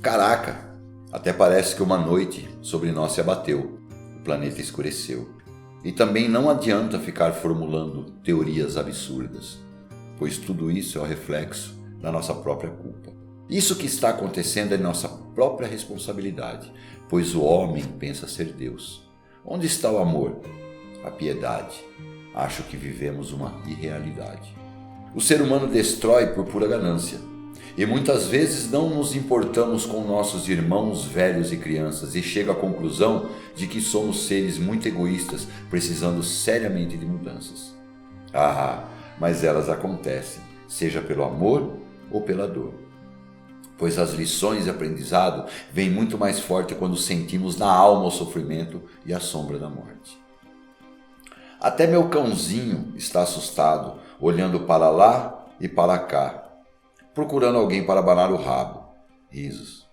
caraca, até parece que uma noite sobre nós se abateu, o planeta escureceu. E também não adianta ficar formulando teorias absurdas, pois tudo isso é o reflexo da nossa própria culpa. Isso que está acontecendo é nossa própria responsabilidade, pois o homem pensa ser Deus. Onde está o amor? A piedade. Acho que vivemos uma irrealidade. O ser humano destrói por pura ganância. E muitas vezes não nos importamos com nossos irmãos velhos e crianças e chega à conclusão de que somos seres muito egoístas, precisando seriamente de mudanças. Mas elas acontecem, seja pelo amor ou pela dor. Pois as lições de aprendizado vêm muito mais forte quando sentimos na alma o sofrimento e a sombra da morte. Até meu cãozinho está assustado, olhando para lá e para cá, procurando alguém para abanar o rabo. Risos.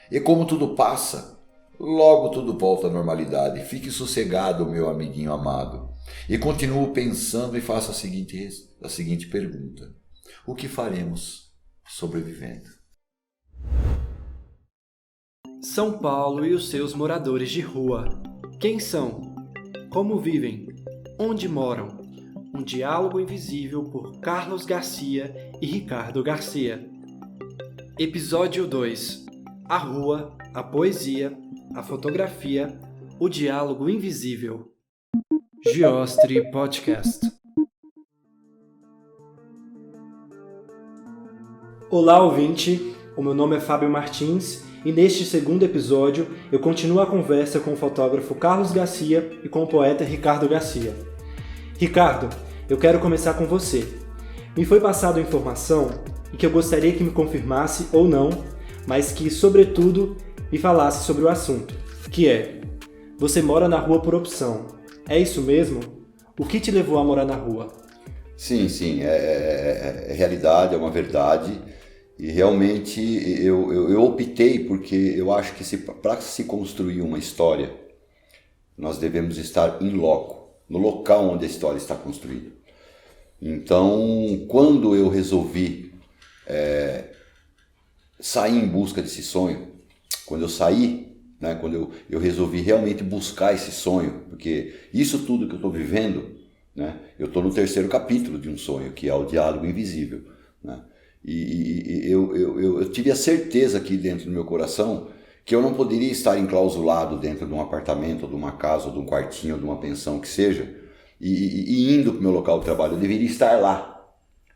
E como tudo passa, logo tudo volta à normalidade. Fique sossegado, meu amiguinho amado. E continuo pensando e faço a seguinte pergunta. O que faremos sobrevivendo? São Paulo e os seus moradores de rua. Quem são? Como vivem? Onde moram? Um diálogo invisível por Carlos Garcia e Ricardo Garcia. Episódio 2. A rua, a poesia, a fotografia, o diálogo invisível. Geostri Podcast. Olá, ouvinte. O meu nome é Fábio Martins e neste segundo episódio eu continuo a conversa com o fotógrafo Carlos Garcia e com o poeta Ricardo Garcia. Ricardo, eu quero começar com você. Me foi passada a informação e que eu gostaria que me confirmasse ou não, mas que, sobretudo, me falasse sobre o assunto, que é: você mora na rua por opção. É isso mesmo? O que te levou a morar na rua? Sim, é realidade, é uma verdade. E realmente eu optei porque eu acho que para se construir uma história, nós devemos estar in loco, no local onde a história está construída. Então, quando eu resolvi sair em busca desse sonho, quando eu saí, quando eu resolvi realmente buscar esse sonho, porque isso tudo que eu estou vivendo, eu estou no 3º capítulo de um sonho, que é o Diálogo Invisível. E eu tive a certeza aqui dentro do meu coração que eu não poderia estar enclausulado dentro de um apartamento, ou de uma casa, ou de um quartinho, ou de uma pensão, que seja, e indo para o meu local de trabalho. Eu deveria estar lá,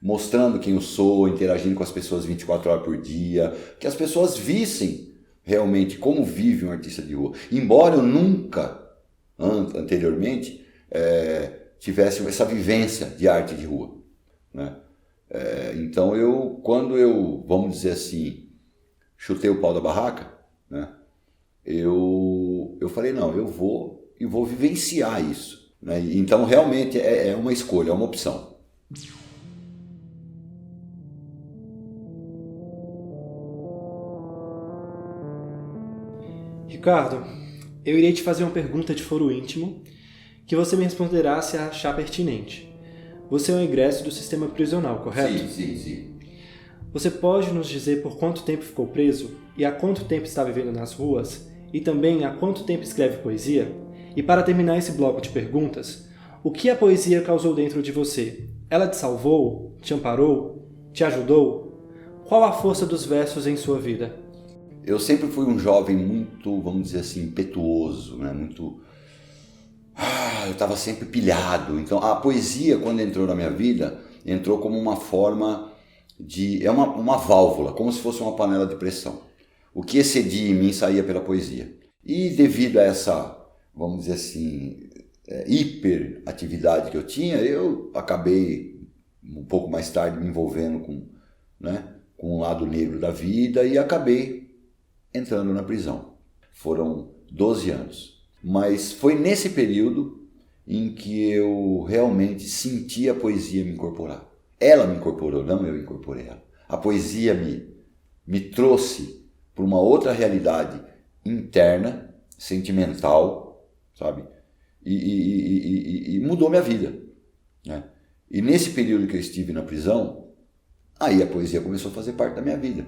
mostrando quem eu sou, interagindo com as pessoas 24 horas por dia, que as pessoas vissem realmente como vive um artista de rua. Embora eu nunca, anteriormente, tivesse essa vivência de arte de rua. Então, quando eu, vamos dizer assim, chutei o pau da barraca, eu falei, não, eu vou vivenciar isso. Então, realmente, é uma escolha, é uma opção. Ricardo, eu irei te fazer uma pergunta de foro íntimo que você me responderá se achar pertinente. Você é um egresso do sistema prisional, correto? Sim. Você pode nos dizer por quanto tempo ficou preso e há quanto tempo está vivendo nas ruas e também há quanto tempo escreve poesia? E para terminar esse bloco de perguntas, o que a poesia causou dentro de você? Ela te salvou? Te amparou? Te ajudou? Qual a força dos versos em sua vida? Eu sempre fui um jovem muito, vamos dizer assim, impetuoso, eu estava sempre pilhado. Então a poesia, quando entrou na minha vida, entrou como uma forma de... É uma válvula, como se fosse uma panela de pressão. O que excedia em mim saía pela poesia. E devido a essa, vamos dizer assim, hiperatividade que eu tinha, eu acabei um pouco mais tarde me envolvendo com o lado negro da vida e acabei entrando na prisão. Foram 12 anos. Mas foi nesse período em que eu realmente senti a poesia me incorporar. Ela me incorporou, não eu incorporei ela. A poesia me trouxe para uma outra realidade interna, sentimental, sabe? E mudou minha vida. E nesse período que eu estive na prisão, aí a poesia começou a fazer parte da minha vida.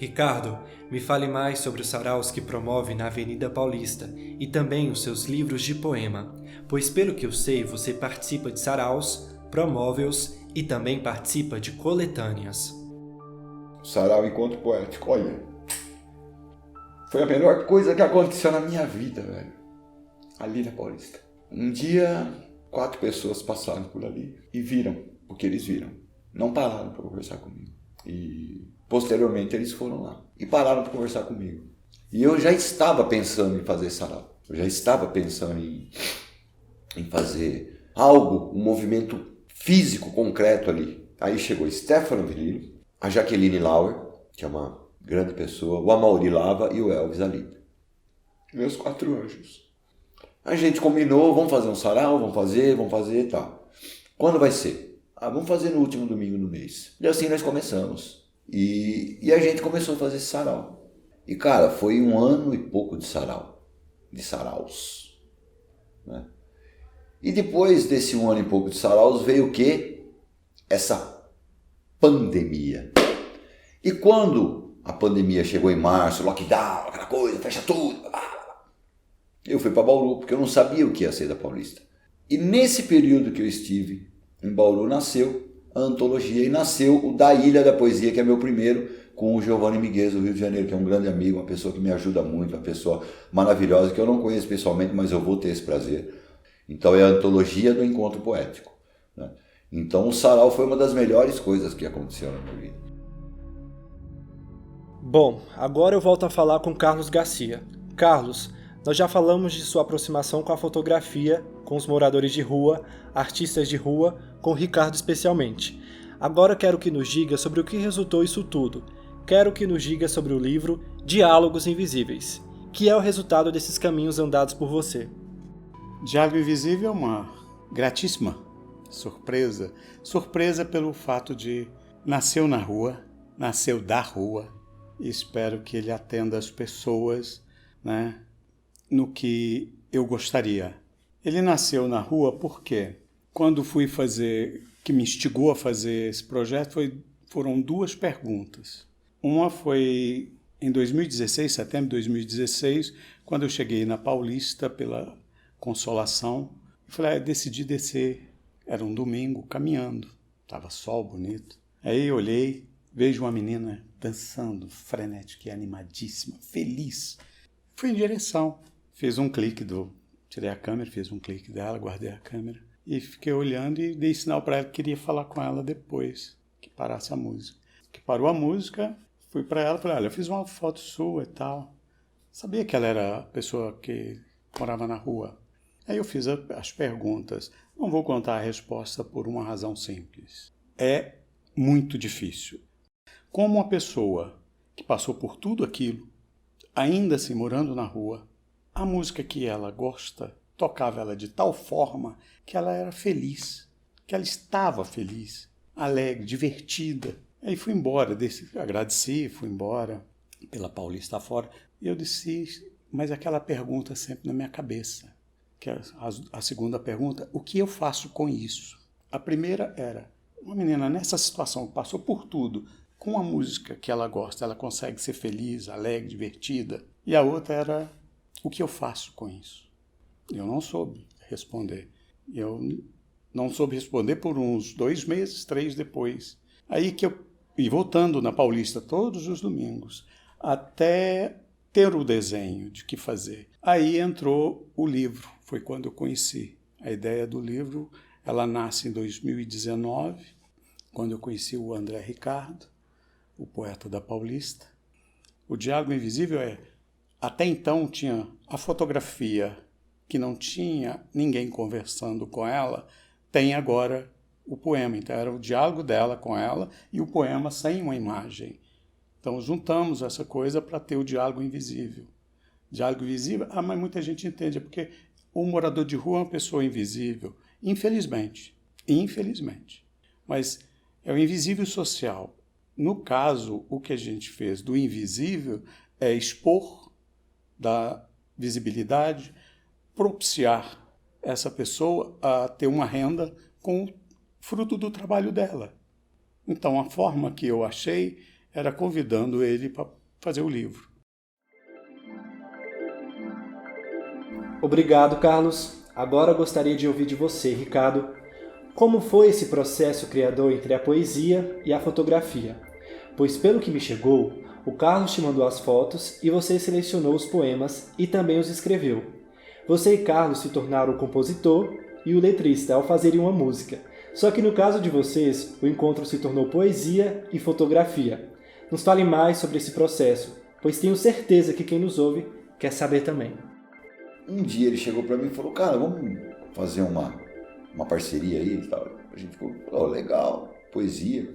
Ricardo, me fale mais sobre os saraus que promove na Avenida Paulista e também os seus livros de poema, pois pelo que eu sei você participa de saraus, promove-os e também participa de coletâneas. Sarau Encontro Poético, olha, foi a melhor coisa que aconteceu na minha vida, velho, ali na Paulista. Um dia, 4 pessoas passaram por ali e viram o que eles viram. Não pararam para conversar comigo. E posteriormente eles foram lá e pararam para conversar comigo. E eu já estava pensando em fazer sarau. Eu já estava pensando em fazer algo, um movimento físico concreto ali. Aí chegou Stefano Virilo, a Jaqueline Lauer, que é uma grande pessoa, o Amaury Lava e o Elvis Alida. Meus 4 anjos. A gente combinou, vamos fazer um sarau, vamos fazer e tal. Quando vai ser? Vamos fazer no último domingo do mês. E assim nós começamos. E a gente começou a fazer esse sarau. E cara, foi 1 ano e pouco de sarau. De saraus. Né? E depois desse 1 ano e pouco de saraus veio o quê? Essa pandemia. E quando a pandemia chegou em março, lockdown, aquela coisa, fecha tudo. Eu fui para Bauru, porque eu não sabia o que ia ser da Paulista. E nesse período que eu estive em Bauru, nasceu a antologia e nasceu o Da Ilha da Poesia, que é meu primeiro, com o Giovanni Miguez, do Rio de Janeiro, que é um grande amigo, uma pessoa que me ajuda muito, uma pessoa maravilhosa, que eu não conheço pessoalmente, mas eu vou ter esse prazer. Então é a antologia do Encontro Poético. Né? Então o sarau foi uma das melhores coisas que aconteceu na minha vida. Bom, agora eu volto a falar com Carlos Garcia. Carlos, nós já falamos de sua aproximação com a fotografia, com os moradores de rua, artistas de rua, com o Ricardo especialmente. Agora quero que nos diga sobre o que resultou isso tudo. Quero que nos diga sobre o livro Diálogos Invisíveis, que é o resultado desses caminhos andados por você. Diálogo Invisível é uma gratíssima surpresa. Surpresa pelo fato de nasceu na rua, nasceu da rua, e espero que ele atenda as pessoas, né, no que eu gostaria. Ele nasceu na rua porque, quando fui fazer, que me instigou a fazer esse projeto, foram 2 perguntas. Uma foi em 2016, setembro de 2016, quando eu cheguei na Paulista pela Consolação, e falei, decidi descer, era um domingo, caminhando, estava sol bonito. Aí olhei, vejo uma menina dançando, frenética e animadíssima, feliz. Fui em direção. Fiz um clique tirei a câmera, fiz um clique dela, guardei a câmera e fiquei olhando e dei sinal para ela que queria falar com ela depois que parasse a música. Que parou a música, fui para ela e falei, olha, eu fiz uma foto sua e tal. Sabia que ela era a pessoa que morava na rua. Aí eu fiz as perguntas. Não vou contar a resposta por uma razão simples. É muito difícil. Como uma pessoa que passou por tudo aquilo, ainda assim morando na rua, a música que ela gosta tocava ela de tal forma que ela era feliz, que ela estava feliz, alegre, divertida. Aí fui embora, agradeci, fui embora pela Paulista fora, e eu desci, mas aquela pergunta sempre na minha cabeça, que é a segunda pergunta, o que eu faço com isso? A primeira era, uma menina nessa situação, passou por tudo, com a música que ela gosta, ela consegue ser feliz, alegre, divertida. E a outra era, o que eu faço com isso? Eu não soube responder. Eu não soube responder por uns 2 meses, 3 depois. Aí que e voltando na Paulista todos os domingos, até ter o desenho de que fazer. Aí entrou o livro, foi quando eu conheci. A ideia do livro, ela nasce em 2019, quando eu conheci o André Ricardo, o poeta da Paulista. O Diálogo Invisível até então tinha a fotografia que não tinha ninguém conversando com ela, tem agora o poema. Então era o diálogo dela com ela e o poema sem uma imagem. Então juntamos essa coisa para ter o diálogo invisível. Diálogo invisível, mas muita gente entende, é porque o morador de rua é uma pessoa invisível. Infelizmente. Mas é o invisível social. No caso, o que a gente fez do invisível é expor da visibilidade, propiciar essa pessoa a ter uma renda com o fruto do trabalho dela. Então, a forma que eu achei era convidando ele para fazer o livro. Obrigado, Carlos. Agora gostaria de ouvir de você, Ricardo. Como foi esse processo criador entre a poesia e a fotografia? Pois, pelo que me chegou, o Carlos te mandou as fotos e você selecionou os poemas e também os escreveu. Você e Carlos se tornaram o compositor e o letrista ao fazerem uma música. Só que no caso de vocês, o encontro se tornou poesia e fotografia. Nos fale mais sobre esse processo, pois tenho certeza que quem nos ouve quer saber também. Um dia ele chegou para mim e falou, cara, vamos fazer uma parceria aí e tal. A gente falou, legal, poesia.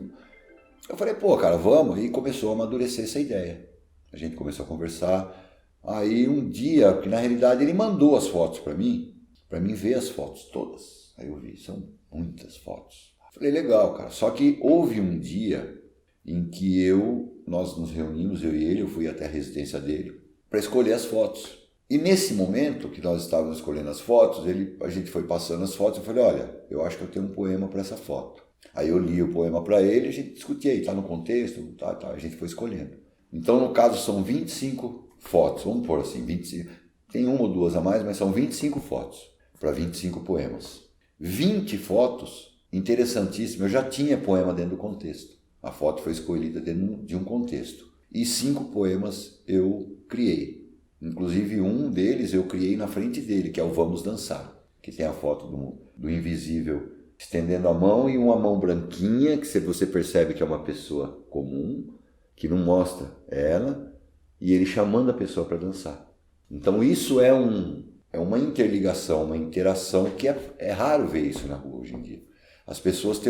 Eu falei, pô, cara, vamos. E começou a amadurecer essa ideia. A gente começou a conversar. Aí um dia, que na realidade ele mandou as fotos para mim ver as fotos todas. Aí eu vi, são muitas fotos. Falei, legal, cara. Só que houve um dia em que nós nos reunimos, eu e ele, eu fui até a residência dele para escolher as fotos. E nesse momento que nós estávamos escolhendo as fotos, a gente foi passando as fotos, eu falei, olha, eu acho que eu tenho um poema para essa foto. Aí eu li o poema para ele, a gente discutia aí, tá no contexto, tá, a gente foi escolhendo. Então, no caso, são 25 fotos, vamos pôr assim, 25, tem uma ou duas a mais, mas são 25 fotos para 25 poemas. 20 fotos, interessantíssimo, eu já tinha poema dentro do contexto. A foto foi escolhida dentro de um contexto. E 5 poemas eu criei. Inclusive um deles eu criei na frente dele, que é o Vamos Dançar, que tem a foto do invisível estendendo a mão e uma mão branquinha, que você percebe que é uma pessoa comum, que não mostra ela, e ele chamando a pessoa para dançar. Então isso é uma interligação, uma interação que é raro ver isso na rua hoje em dia. As pessoas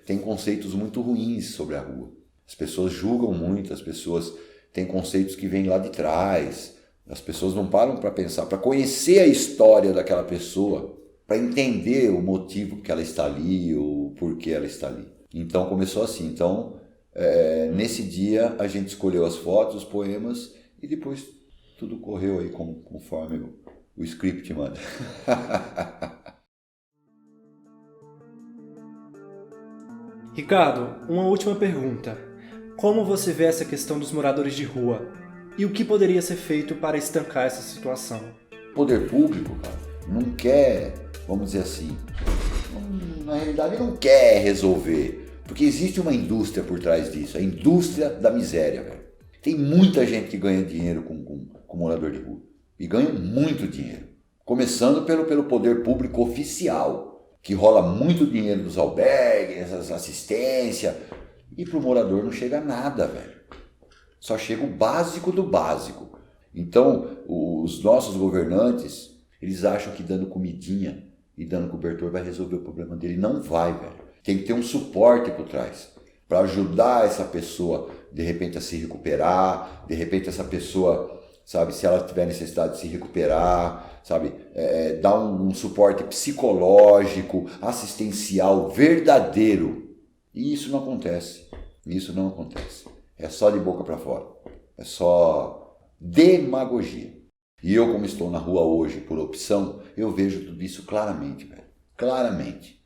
têm conceitos muito ruins sobre a rua. As pessoas julgam muito, as pessoas têm conceitos que vêm lá de trás. As pessoas não param para pensar, para conhecer a história daquela pessoa, para entender o motivo que ela está ali ou por que ela está ali. Então começou assim. Então, nesse dia a gente escolheu as fotos, os poemas e depois tudo correu aí conforme o script manda. Ricardo, uma última pergunta. Como você vê essa questão dos moradores de rua? E o que poderia ser feito para estancar essa situação? O poder público, cara, não quer, vamos dizer assim, na realidade não quer resolver, porque existe uma indústria por trás disso, a indústria da miséria, velho. Tem muita gente que ganha dinheiro com morador de rua, e ganha muito dinheiro, começando pelo poder público oficial, que rola muito dinheiro dos albergues, assistência, e pro morador não chega nada, velho. Só chega o básico do básico. Então, os nossos governantes, eles acham que dando comidinha e dando cobertor vai resolver o problema dele. Não vai, velho. Tem que ter um suporte por trás para ajudar essa pessoa, de repente, a se recuperar. De repente, essa pessoa, sabe, se ela tiver necessidade de se recuperar, sabe, dar um suporte psicológico, assistencial, verdadeiro. E isso não acontece. Isso não acontece. É só de boca para fora. É só demagogia. E eu, como estou na rua hoje por opção, eu vejo tudo isso claramente, velho. Claramente.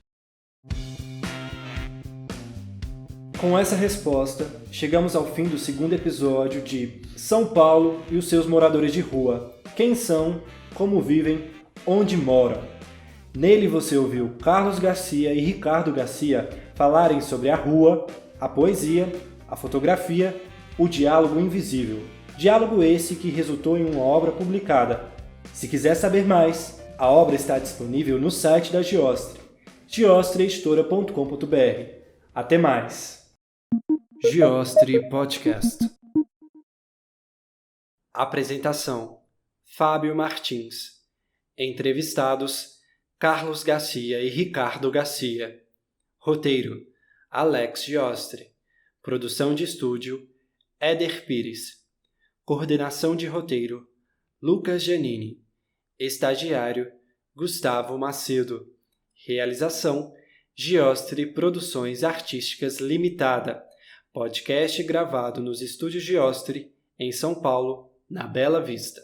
Com essa resposta, chegamos ao fim do segundo episódio de São Paulo e os seus moradores de rua. Quem são, como vivem, onde moram. Nele você ouviu Carlos Garcia e Ricardo Garcia falarem sobre a rua, a poesia, a fotografia, o diálogo invisível. Diálogo esse que resultou em uma obra publicada. Se quiser saber mais, a obra está disponível no site da Giostre, giostreeditora.com.br. Até mais! Giostre Podcast. Apresentação: Fábio Martins. Entrevistados: Carlos Garcia e Ricardo Garcia. Roteiro: Alex Giostre. Produção de estúdio: Éder Pires. Coordenação de roteiro: Lucas Giannini. Estagiário: Gustavo Macedo. Realização: Giostre Produções Artísticas Limitada. Podcast gravado nos estúdios Giostre, em São Paulo, na Bela Vista.